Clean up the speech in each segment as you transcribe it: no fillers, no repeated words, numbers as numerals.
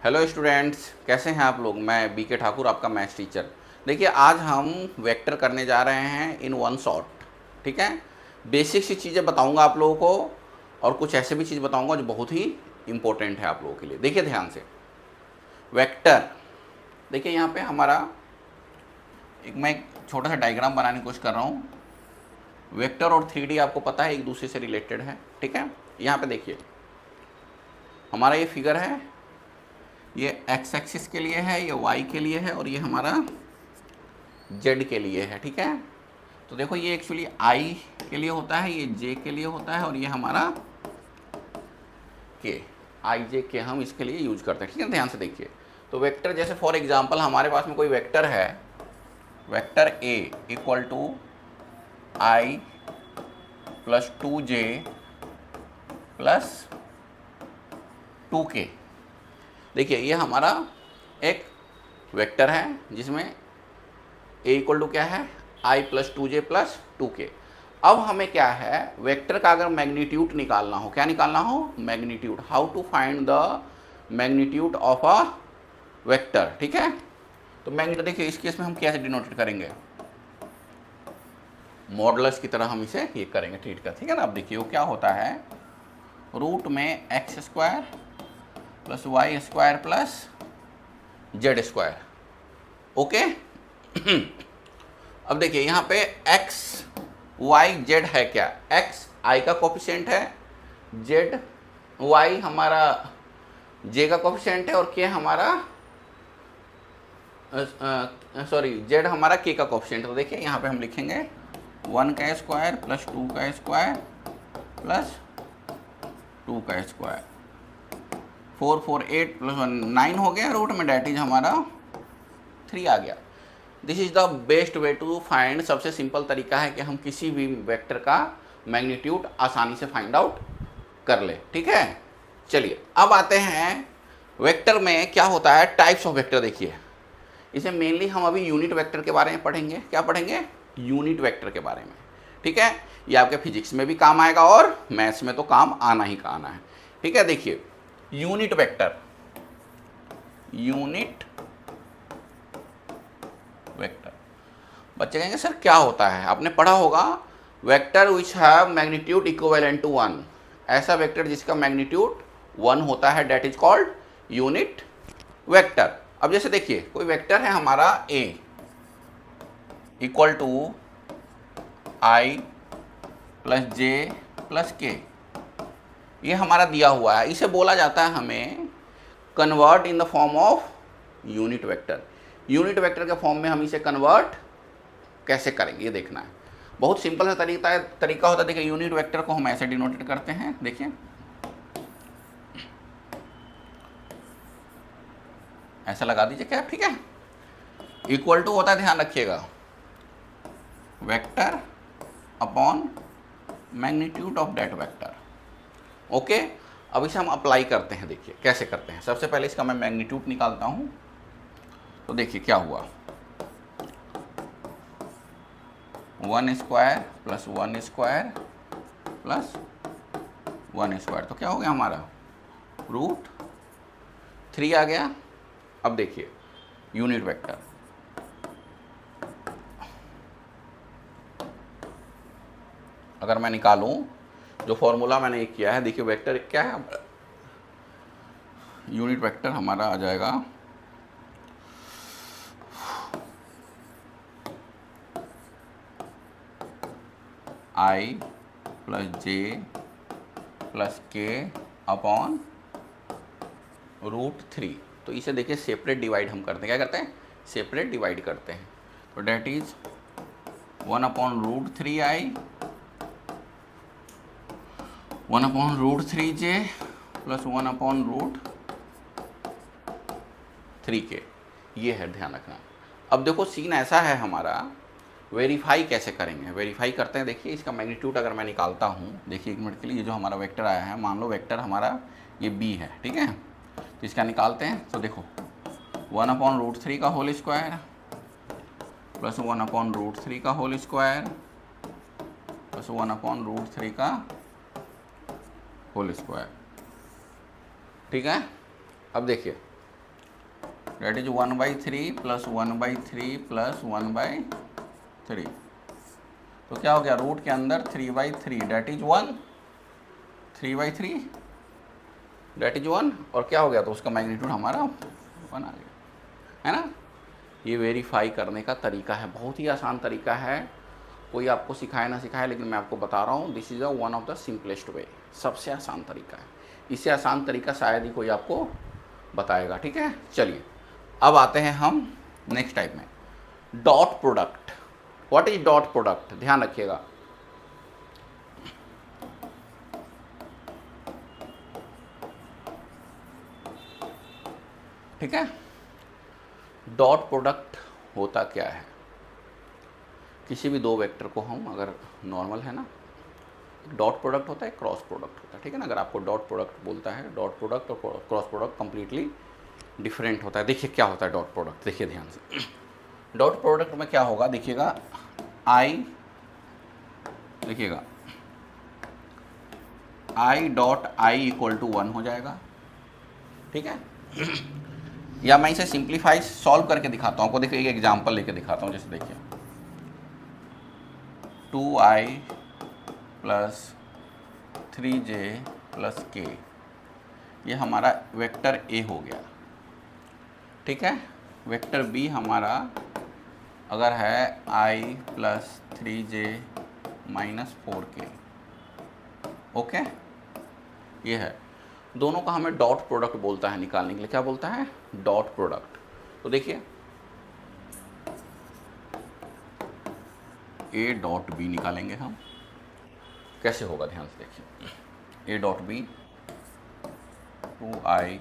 Hello students, कैसे हैं आप लोग। मैं बी के ठाकुर, आपका मैथ्स टीचर। देखिए, आज हम वेक्टर करने जा रहे हैं इन वन शॉट। ठीक है, बेसिक सी चीज़ें बताऊंगा आप लोगों को और कुछ ऐसे भी चीज़ बताऊंगा जो बहुत ही इंपॉर्टेंट है आप लोगों के लिए। देखिए ध्यान से, वेक्टर। देखिए यहाँ पे हमारा मैं एक छोटा सा डायग्राम बनाने की कोशिश कर रहा हूँ। वेक्टर और 3D आपको पता है एक दूसरे से रिलेटेड है। ठीक है, यहाँ पे देखिए हमारा ये फिगर है, ये एक्स एक्सिस के लिए है, ये वाई के लिए है और ये हमारा जेड के लिए है। ठीक है, तो देखो ये एक्चुअली आई के लिए होता है, ये जे के लिए होता है और ये हमारा के, आई जे के हम इसके लिए यूज करते हैं। ठीक है, ध्यान से देखिए। तो वेक्टर जैसे फॉर एग्जांपल हमारे पास में कोई वेक्टर है, vector a equal to i plus 2j plus 2k। देखिए ये हमारा एक वेक्टर है जिसमें ए इक्वल टू क्या है, आई प्लस 2j प्लस 2k। अब हमें क्या है, वेक्टर का अगर मैग्नीट्यूड निकालना हो, क्या निकालना हो, magnitude. How to find the magnitude of a vector. ठीक है, तो मैग्नीट्यूड देखिए इस केस में हम कैसे डिनोटेड करेंगे, मॉडुलस की तरह हम इसे ये करेंगे, ट्रीट कर। ठीक है ना, अब देखिए वो क्या होता है, रूट में x square plus y square plus z square. Okay अब देखिए यहाँ पे एक्स वाई जेड है क्या, एक्स आई का कोफिशिएंट है, जेड वाई हमारा जे का कोफिशिएंट है और के हमारा सॉरी जेड हमारा के का कोफिशिएंट। तो देखिए यहाँ पे हम लिखेंगे 1 का स्क्वायर प्लस 2 का स्क्वायर प्लस 2 का स्क्वायर, 4 4 8 प्लस 1 9 हो गया, रूट में डेट इज हमारा 3 आ गया। This is the best way to find. सबसे सिंपल तरीका है कि हम किसी भी वेक्टर का मैग्नीट्यूड आसानी से फाइंड आउट कर ले। ठीक है, चलिए अब आते हैं वेक्टर में क्या होता है, टाइप्स ऑफ वेक्टर। देखिए इसे मेनली हम अभी यूनिट वेक्टर के बारे में पढ़ेंगे। क्या पढ़ेंगे, यूनिट वेक्टर के बारे में। ठीक है, ये आपके फिजिक्स में भी काम आएगा और मैथ्स में तो काम आना ही आना है। ठीक है, देखिए यूनिट वेक्टर, यूनिट वेक्टर। बच्चे कहेंगे सर क्या होता है, आपने पढ़ा होगा vector which have magnitude equivalent to 1। ऐसा वेक्टर जिसका मैग्नीट्यूड 1 होता है, that is called unit vector. अब जैसे देखिए कोई वेक्टर है हमारा a equal to i plus j plus k, ये हमारा दिया हुआ है। इसे बोला जाता है हमें convert in the form of unit vector. Unit vector के फॉर्म में हम इसे कन्वर्ट कैसे करेंगे ये देखना है। बहुत सिंपल सा तरीका होता है। देखिए यूनिट वेक्टर को हम ऐसे डिनोटेट करते हैं, देखिए ऐसा लगा दीजिए क्या, ठीक है। इक्वल टू होता है, ध्यान रखिएगा, vector upon magnitude of that vector. Okay, अब इसे हम अप्लाई करते हैं। देखिए कैसे करते हैं। सबसे पहले इसका मैं मैग्नीट्यूड निकालता हूं। तो देखिए क्या हुआ, 1 square plus 1 square plus 1 square, तो क्या हो गया हमारा रूट 3 आ गया। अब देखिए यूनिट वेक्टर, अगर मैं निकालूं, जो फॉर्मूला मैंने एक किया है, देखिए वेक्टर क्या है, यूनिट वेक्टर हमारा आ जाएगा आई प्लस जे प्लस के अपॉन रूट 3। तो इसे देखिए सेपरेट डिवाइड हम करते हैं, क्या करते हैं, सेपरेट डिवाइड करते हैं। तो that is 1 upon root 3 i 1 upon root 3 j plus 1 upon root 3 k, ये है, ध्यान रखना। अब देखो सीन ऐसा है हमारा, वेरीफाई कैसे करेंगे, वेरीफाई करते हैं। देखिए इसका मैग्नीट्यूड अगर मैं निकालता हूँ, देखिए एक मिनट के लिए, ये जो हमारा वेक्टर आया है, मान लो वेक्टर हमारा ये बी है, ठीक है, तो इसका निकालते हैं। तो देखो 1 अपॉन रूट 3 का whole square plus 1 upon root 3 का whole square plus 1 upon root 3 का होल स्क्वायर। ठीक है, अब देखिए डेट इज 1/3 प्लस 1/3 प्लस 1/3। तो क्या हो गया, रूट के अंदर 3/3 डेट इज 1, 3/3 डेट इज 1, और क्या हो गया, तो उसका मैग्नीट्यूड हमारा 1 आ गया, है ना। ये वेरीफाई करने का तरीका है, बहुत ही आसान तरीका है, कोई आपको सिखाए ना सिखाए, लेकिन मैं आपको बता रहा हूँ, this is one of the simplest way, सबसे आसान तरीका है। इससे आसान तरीका शायद ही कोई आपको बताएगा, ठीक है। चलिए अब आते हैं हम नेक्स्ट टाइप में, dot product. What is dot product, ध्यान रखिएगा। ठीक है, डॉट प्रोडक्ट होता क्या है, किसी भी दो वेक्टर को हम अगर नॉर्मल है ना, डॉट प्रोडक्ट होता है, क्रॉस प्रोडक्ट होता है, ठीक है ना। अगर आपको डॉट प्रोडक्ट बोलता है, डॉट प्रोडक्ट और क्रॉस प्रोडक्ट कंप्लीटली डिफरेंट होता है। देखिए क्या होता है डॉट प्रोडक्ट, देखिए ध्यान से। डॉट प्रोडक्ट में क्या होगा, देखिएगा आई, देखिएगा i dot i equal to 1 हो जाएगा, ठीक है। या मैं इसे सिंप्लीफाई सॉल्व करके दिखाता हूँ आपको, देखिए एक एग्जांपल लेके दिखाता हूँ। जैसे देखिए 2i plus 3j plus k, ये हमारा वेक्टर a हो गया, ठीक है। वेक्टर b हमारा अगर है i plus 3j minus 4k, okay, ये है। दोनों का हमें डॉट प्रोडक्ट बोलता है निकालने के लिए, क्या बोलता है, डॉट प्रोडक्ट। तो देखिए a डॉट b निकालेंगे हम, कैसे होगा ध्यान से देखिए। a dot b 2i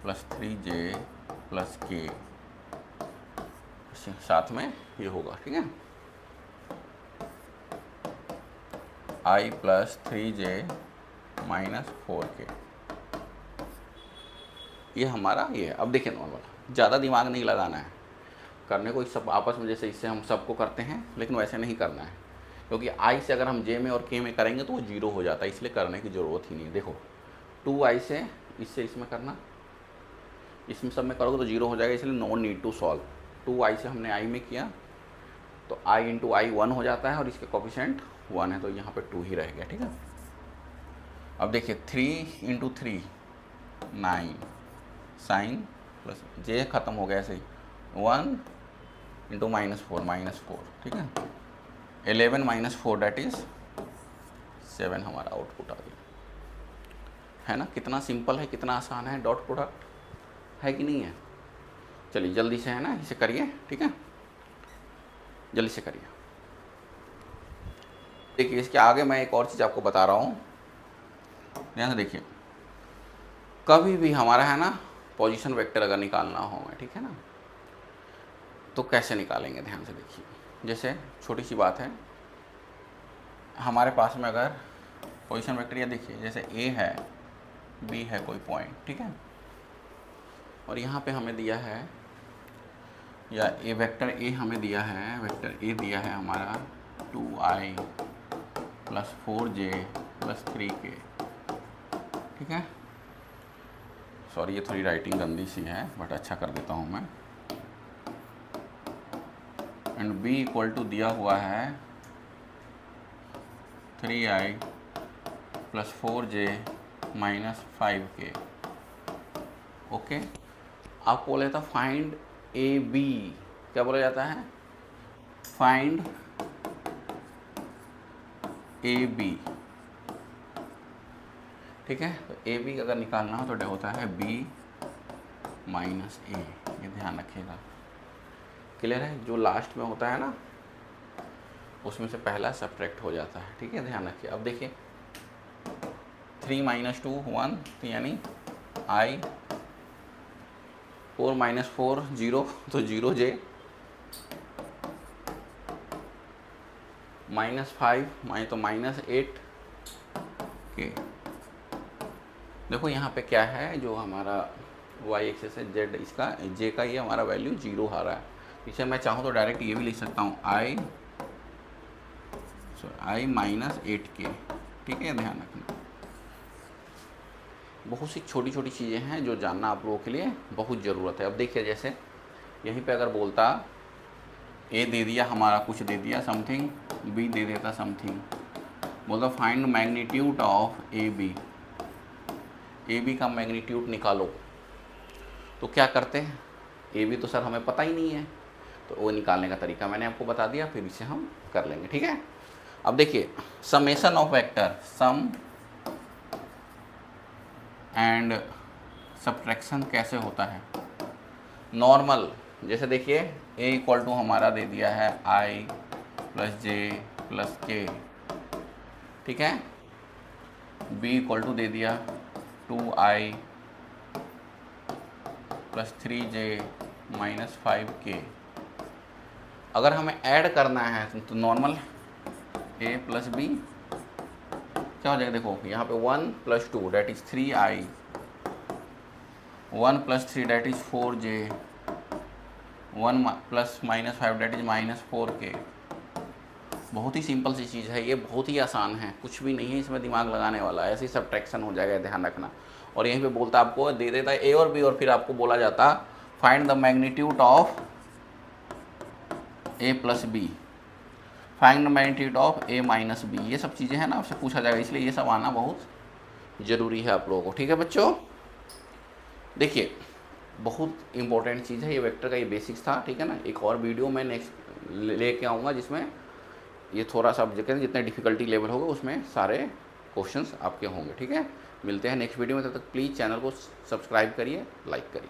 plus 3j plus k, साथ में ये होगा, ठीक है, i plus 3j minus 4k, ये हमारा ये है। अब देखिए नॉर्मल, ज़्यादा दिमाग नहीं लगाना है करने को, सब आपस में जैसे इससे हम सबको करते हैं, लेकिन वैसे नहीं करना है, क्योंकि i से अगर हम j में और k में करेंगे तो वो 0 हो जाता है, इसलिए करने की ज़रूरत ही नहीं है। देखो 2i से इससे इसमें करना, इसमें सब में करोगे तो 0 हो जाएगा, इसलिए no need to solve. 2i से हमने i में किया तो i इंटू आई 1 हो जाता है, और इसके कोफिशिएंट 1 है, तो यहाँ पे 2 ही रह गया, ठीक है। अब देखिए 3 इंटू 3 9 साइन प्लस j खत्म हो गया ऐसे ही, 1 इंटू -4, ठीक है। 11 माइनस 4 डेट इज 7 हमारा आउटपुट आ गया, है ना। कितना सिंपल है, कितना आसान है डॉट प्रोडक्ट, है कि नहीं है। चलिए जल्दी से, है ना, इसे करिए, ठीक है, जल्दी से करिए। देखिए इसके आगे मैं एक और चीज़ आपको बता रहा हूँ, ध्यान से देखिए। कभी भी हमारा है ना पोजीशन वेक्टर अगर निकालना हो, ठीक है ना, तो कैसे निकालेंगे, ध्यान से देखिए। जैसे छोटी सी बात है, हमारे पास में अगर पोजीशन वेक्टर, या देखिए जैसे a है, b है कोई पॉइंट, ठीक है, और यहाँ पे हमें दिया है, या ए वेक्टर a हमें दिया है, वेक्टर a दिया है हमारा 2i plus 4j plus 3k, ठीक है। सॉरी ये थोड़ी राइटिंग गंदी सी है, बट अच्छा कर देता हूँ मैं। एंड b इक्वल टू दिया हुआ है 3i plus 4j minus 5k, okay. आपको बोला जाता है फाइंड ए बी, क्या बोला जाता है, फाइंड ए बी, ठीक है। तो ए बी अगर निकालना हो तो होता है b माइनस ए, ये ध्यान रखिएगा, क्लियर है। जो लास्ट में होता है ना उसमें से पहला सब्ट्रैक्ट हो जाता है, ठीक है, ध्यान रखिए। अब देखिए 3 माइनस 2 1, तो यानी i, 4 माइनस 4 0, तो 0j, -5 तो -8 k। देखो यहाँ पे क्या है, जो हमारा y एक्सेस है z, इसका j का ये हमारा वैल्यू 0 आ रहा है। इसे मैं चाहूँ तो डायरेक्ट ये भी लिख सकता हूँ i -8k, ठीक है, ध्यान रखना। बहुत सी छोटी छोटी चीज़ें हैं जो जानना आप लोगों के लिए बहुत ज़रूरत है। अब देखिए जैसे यहीं पे अगर बोलता ए दे दिया हमारा कुछ दे दिया समथिंग, बी दे देता समथिंग, बोलता find magnitude of a b का मैग्नीट्यूड निकालो, तो क्या करते हैं, ए बी तो सर हमें पता ही नहीं है, तो वो निकालने का तरीका मैंने आपको बता दिया, फिर इसे हम कर लेंगे। ठीक है, अब देखिए summation of vector, sum and subtraction कैसे होता है। नॉर्मल, जैसे देखिए a इक्वल टू हमारा दे दिया है i प्लस जे प्लस के, ठीक है, b इक्वल टू दे दिया 2i plus 3j minus 5k। अगर हमें ऐड करना है तो नॉर्मल a प्लस बी क्या हो जाएगा, देखो यहाँ पे 1 plus 2 that is 3i, 1 plus 3 that is 4j, 1 plus minus 5 that is minus 4k। बहुत ही सिंपल सी चीज़ है ये, बहुत ही आसान है, कुछ भी नहीं है इसमें दिमाग लगाने वाला, ऐसे ही सब्ट्रैक्शन हो जाएगा, ध्यान रखना। और यहीं पे बोलता आपको दे देता है ए और बी, और फिर आपको बोला जाता find the magnitude of a plus b, find the magnitude of a minus b. ये सब चीज़ें हैं ना, आपसे पूछा जाएगा, इसलिए ये सब आना बहुत ज़रूरी है आप लोगों को। ठीक है बच्चों, देखिए बहुत इंपॉर्टेंट चीज़ है ये वेक्टर का, ये बेसिक्स था। ठीक है ना, एक और वीडियो मैं नेक्स्ट लेके आऊँगा जिसमें ये थोड़ा सा जितने डिफ़िकल्टी लेवल होगा उसमें सारे क्वेश्चंस आपके होंगे। ठीक है, मिलते हैं नेक्स्ट वीडियो में, तब तक प्लीज़ चैनल को सब्सक्राइब करिए, लाइक करिए।